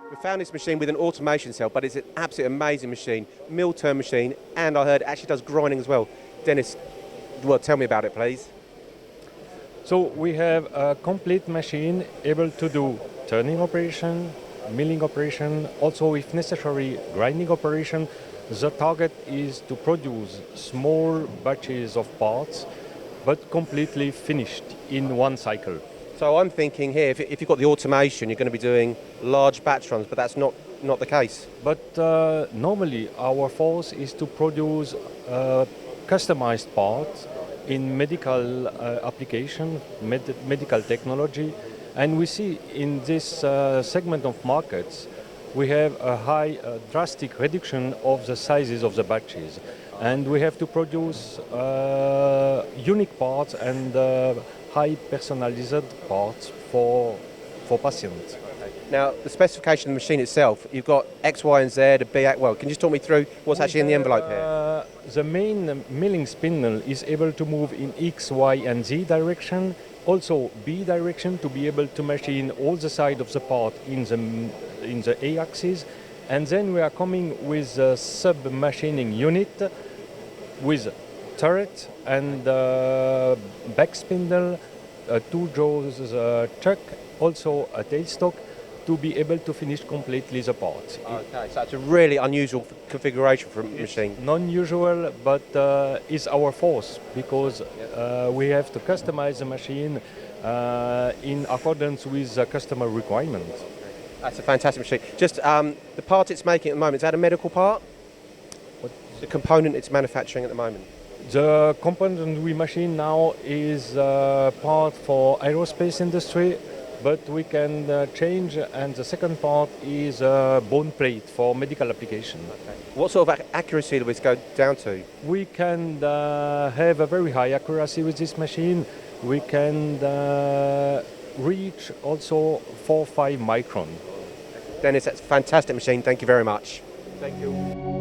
We found this machine with an automation cell, but it's an absolutely amazing machine, mill turn machine, and I heard it actually does grinding as well. Dennis, well, tell me about it, please. So we have a complete machine able to do turning operation, milling operation, also if necessary grinding operation. The target is to produce small batches of parts, but completely finished in one cycle. So I'm thinking here, if you've got the automation, you're going to be doing large batch runs, but that's not the case. But normally our force is to produce customized parts in medical application, medical technology, and we see in this segment of markets we have a high drastic reduction of the sizes of the batches, and we have to produce unique parts and high personalized parts for patients. Now, the specification of the machine itself, you've got X, Y, and Z, a B. Well, can you just talk me through what's actually in the envelope here? The main milling spindle is able to move in X, Y, and Z direction, also B direction to be able to machine all the side of the part in the A axis, and then we are coming with a sub-machining unit with turret and back spindle, two jaws chuck, also a tailstock, to be able to finish completely the parts. Okay, so it's a really unusual configuration for a machine. Non-usual, but is our force, because we have to customize the machine in accordance with the customer requirements. That's a fantastic machine. Just the part it's making at the moment, is that a medical part? What? The component it's manufacturing at the moment? The component we machine now is part for aerospace industry, but we can change, and the second part is a bone plate for medical application. Okay. What sort of accuracy do we go down to? We can have a very high accuracy with this machine. We can reach also 4-5 micron. Dennis, that's a fantastic machine. Thank you very much. Thank you.